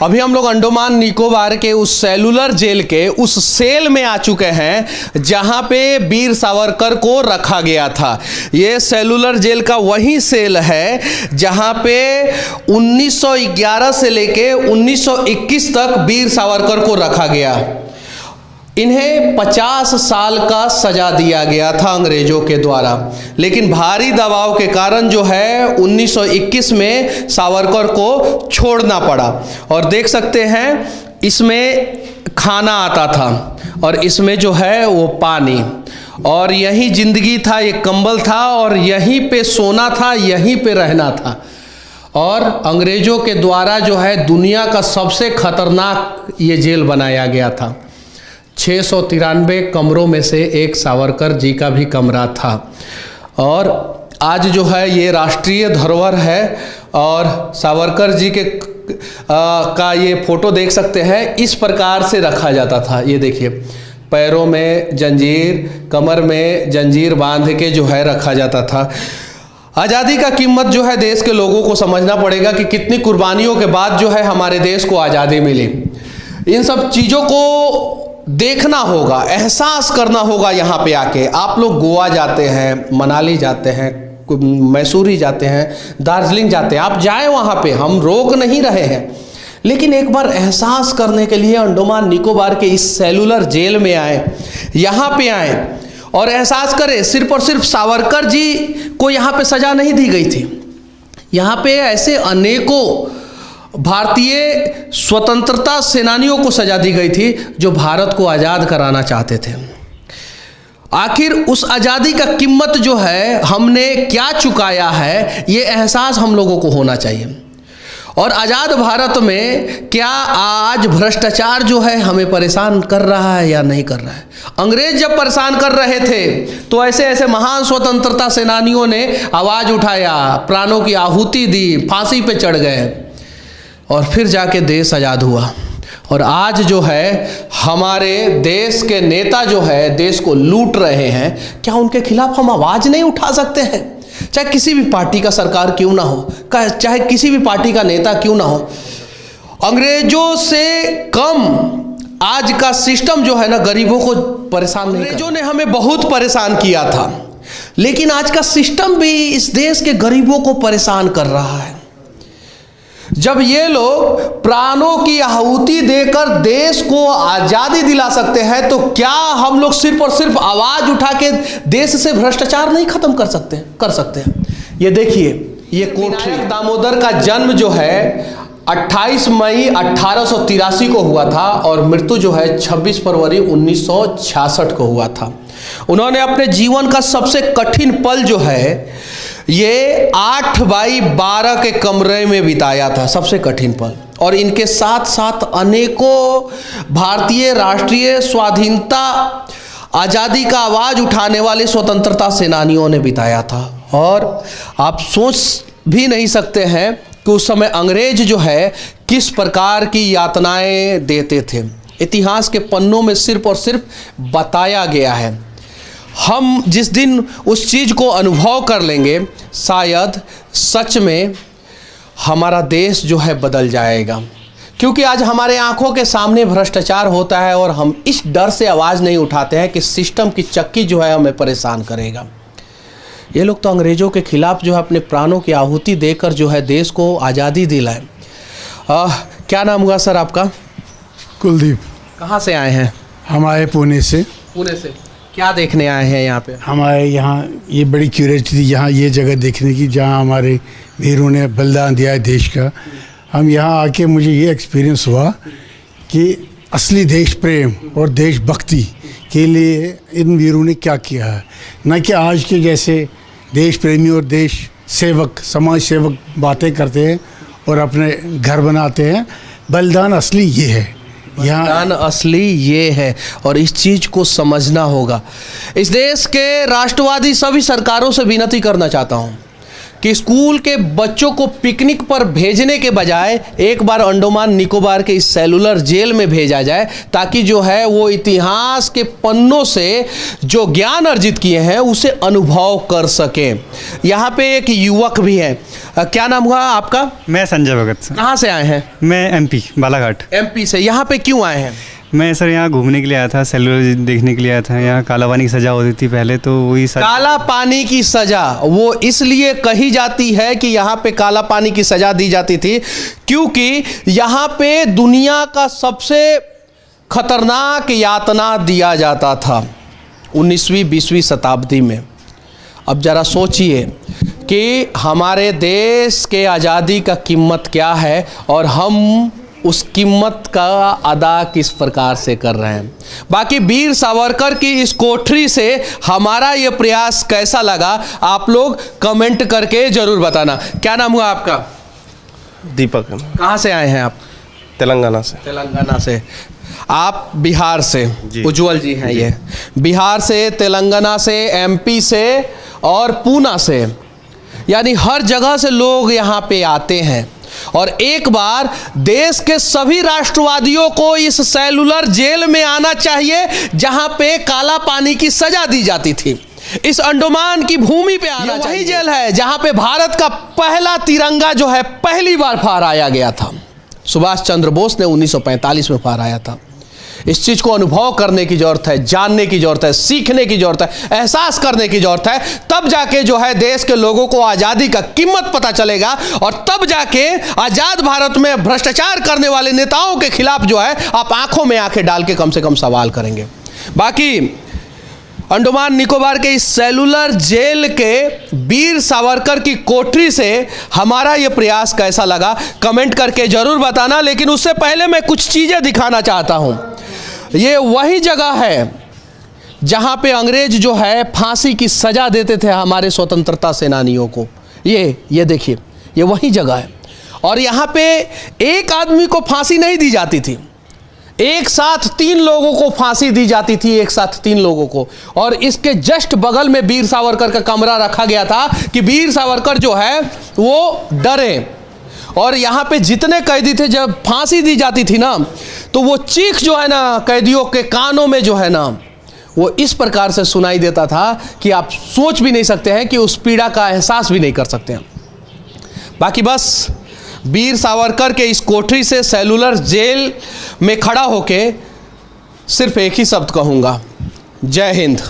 अभी हम लोग अंडमान निकोबार के उस सेलुलर जेल के उस सेल में आ चुके हैं जहां पे वीर सावरकर को रखा गया था। ये सेलुलर जेल का वही सेल है जहां पे 1911 से लेके 1921 तक वीर सावरकर को रखा गया। इन्हें 50 साल का सजा दिया गया था अंग्रेजों के द्वारा, लेकिन भारी दबाव के कारण जो है 1921 में सावरकर को छोड़ना पड़ा। और देख सकते हैं इसमें खाना आता था और इसमें जो है वो पानी, और यही जिंदगी था, ये कंबल था और यहीं पे सोना था, यहीं पे रहना था। और अंग्रेजों के द्वारा जो है दुनिया का सबसे खतरनाक ये जेल बनाया गया था। 693 कमरों में से एक सावरकर जी का भी कमरा था। और आज जो है ये राष्ट्रीय धरोहर है और सावरकर जी के का ये फोटो देख सकते हैं। इस प्रकार से रखा जाता था। ये देखिए, पैरों में जंजीर, कमर में जंजीर बांध के जो है रखा जाता था। आज़ादी का कीमत जो है देश के लोगों को समझना पड़ेगा कि कितनी कुर्बानियों के बाद जो है हमारे देश को आज़ादी मिली। इन सब चीज़ों को देखना होगा, एहसास करना होगा। यहाँ पे आके आप लोग गोवा जाते हैं, मनाली जाते हैं, मैसूरी जाते हैं, दार्जिलिंग जाते हैं, आप जाएं वहाँ पे, हम रोक नहीं रहे हैं, लेकिन एक बार एहसास करने के लिए अंडमान निकोबार के इस सेलुलर जेल में आए, यहाँ पे आए और एहसास करें। सिर्फ और सिर्फ सावरकर जी को यहाँ पे सजा नहीं दी गई थी, यहाँ पे ऐसे अनेकों भारतीय स्वतंत्रता सेनानियों को सजा दी गई थी जो भारत को आज़ाद कराना चाहते थे। आखिर उस आज़ादी का कीमत जो है हमने क्या चुकाया है, ये एहसास हम लोगों को होना चाहिए। और आज़ाद भारत में क्या आज भ्रष्टाचार जो है हमें परेशान कर रहा है या नहीं कर रहा है? अंग्रेज जब परेशान कर रहे थे तो ऐसे ऐसे महान स्वतंत्रता सेनानियों ने आवाज़ उठाया, प्राणों की आहुति दी, फांसी पे चढ़ गए और फिर जाके देश आज़ाद हुआ। और आज जो है हमारे देश के नेता जो है देश को लूट रहे हैं, क्या उनके खिलाफ हम आवाज़ नहीं उठा सकते हैं? चाहे किसी भी पार्टी का सरकार क्यों ना हो, चाहे किसी भी पार्टी का नेता क्यों ना हो, अंग्रेजों से कम आज का सिस्टम जो है ना गरीबों को परेशान नहीं। अंग्रेजों ने हमें बहुत परेशान किया था, लेकिन आज का सिस्टम भी इस देश के गरीबों को परेशान कर रहा है। जब ये लोग प्राणों की आहुति देकर देश को आज़ादी दिला सकते हैं, तो क्या हम लोग सिर्फ और सिर्फ आवाज़ उठा के देश से भ्रष्टाचार नहीं खत्म कर सकते हैं? ये देखिए, ये कोठी दामोदर का जन्म जो है 28 मई 1883 को हुआ था और मृत्यु जो है 26 फरवरी 1966 को हुआ था। उन्होंने अपने जीवन का सबसे कठिन पल जो है ये 8x12 के कमरे में बिताया था, सबसे कठिन पल। और इनके साथ साथ अनेकों भारतीय राष्ट्रीय स्वाधीनता आज़ादी का आवाज़ उठाने वाले स्वतंत्रता सेनानियों ने बिताया था। और आप सोच भी नहीं सकते हैं कि उस समय अंग्रेज जो है किस प्रकार की यातनाएं देते थे। इतिहास के पन्नों में सिर्फ और सिर्फ बताया गया है। हम जिस दिन उस चीज़ को अनुभव कर लेंगे, शायद सच में हमारा देश जो है बदल जाएगा। क्योंकि आज हमारे आंखों के सामने भ्रष्टाचार होता है और हम इस डर से आवाज़ नहीं उठाते हैं कि सिस्टम की चक्की जो है हमें परेशान करेगा। ये लोग तो अंग्रेज़ों के खिलाफ जो है अपने प्राणों की आहुति देकर जो है देश को आज़ादी दिलाए। क्या नाम हुआ सर आपका? कुलदीप। कहाँ से आए हैं? हम आए पुणे से। पुणे से क्या देखने आए हैं यहाँ पे? हमारे यहाँ ये बड़ी क्यूरियोसिटी थी यहाँ ये जगह देखने की जहाँ हमारे वीरों ने बलिदान दिया है देश का। हम यहाँ आके मुझे ये एक्सपीरियंस हुआ कि असली देश प्रेम और देशभक्ति के लिए इन वीरों ने क्या किया है। न कि आज के जैसे देश प्रेमी और देश सेवक, समाज सेवक बातें करते हैं और अपने घर बनाते हैं। बलिदान असली ये है, बलिदान असली ये है और इस चीज़ को समझना होगा। इस देश के राष्ट्रवादी सभी सरकारों से विनती करना चाहता हूँ कि स्कूल के बच्चों को पिकनिक पर भेजने के बजाय एक बार अंडमान निकोबार के इस सेलुलर जेल में भेजा जाए, ताकि जो है वो इतिहास के पन्नों से जो ज्ञान अर्जित किए हैं उसे अनुभव कर सकें। यहाँ पे एक युवक भी है, क्या नाम हुआ आपका? मैं संजय भगत। कहाँ से आए हैं? मैं एमपी बालाघाट। एमपी से। यहाँ पे क्यों आए हैं? मैं सर यहाँ घूमने के लिए आया था, सेलुलर देखने के लिए आया था। यहाँ काला पानी की सज़ा होती थी पहले, तो वही सर। काला पानी की सज़ा वो इसलिए कही जाती है कि यहाँ पे काला पानी की सज़ा दी जाती थी क्योंकि यहाँ पे दुनिया का सबसे खतरनाक यातना दिया जाता था 19वीं 20वीं शताब्दी में। अब ज़रा सोचिए कि हमारे देश के आज़ादी का कीमत क्या है और हम उस कीमत का अदा किस प्रकार से कर रहे हैं। बाकी वीर सावरकर की इस कोठरी से हमारा ये प्रयास कैसा लगा, आप लोग कमेंट करके जरूर बताना। क्या नाम हुआ आपका? दीपक। कहाँ से आए हैं आप? तेलंगाना से। तेलंगाना से। आप बिहार से? उज्जवल जी हैं ये। बिहार से, तेलंगाना से, एमपी से और पूना से, यानी हर जगह से लोग यहाँ पे आते हैं। और एक बार देश के सभी राष्ट्रवादियों को इस सेलुलर जेल में आना चाहिए जहां पे काला पानी की सजा दी जाती थी। इस अंडमान की भूमि पे आना चाहिए। वही जेल है जहां पे भारत का पहला तिरंगा जो है पहली बार फहराया गया था। सुभाष चंद्र बोस ने 1945 में फहराया था। इस चीज़ को अनुभव करने की ज़रूरत है, जानने की ज़रूरत है, सीखने की ज़रूरत है, एहसास करने की ज़रूरत है। तब जाके जो है देश के लोगों को आज़ादी का कीमत पता चलेगा और तब जाके आज़ाद भारत में भ्रष्टाचार करने वाले नेताओं के खिलाफ जो है आप आंखों में आंखें डाल के कम से कम सवाल करेंगे। बाकी अंडमान निकोबार के इस सेलुलर जेल के वीर सावरकर की कोठरी से हमारा ये प्रयास कैसा लगा कमेंट करके ज़रूर बताना। लेकिन उससे पहले मैं कुछ चीज़ें दिखाना चाहता हूँ। ये वही जगह है जहाँ पे अंग्रेज जो है फांसी की सज़ा देते थे हमारे स्वतंत्रता सेनानियों को। ये देखिए, ये वही जगह है। और यहाँ पे एक आदमी को फांसी नहीं दी जाती थी, एक साथ 3 लोगों को फांसी दी जाती थी, एक साथ 3 लोगों को। और इसके जस्ट बगल में वीर सावरकर का कमरा रखा गया था कि वीर सावरकर जो है वो डरे। और यहाँ पे जितने कैदी थे, जब फांसी दी जाती थी ना, तो वो चीख जो है ना कैदियों के कानों में जो है ना वो इस प्रकार से सुनाई देता था कि आप सोच भी नहीं सकते हैं कि उस पीड़ा का एहसास भी नहीं कर सकते हैं। बाकी बस वीर सावरकर के इस कोठरी से, सेलुलर जेल में खड़ा होके सिर्फ एक ही शब्द कहूँगा, जय हिंद।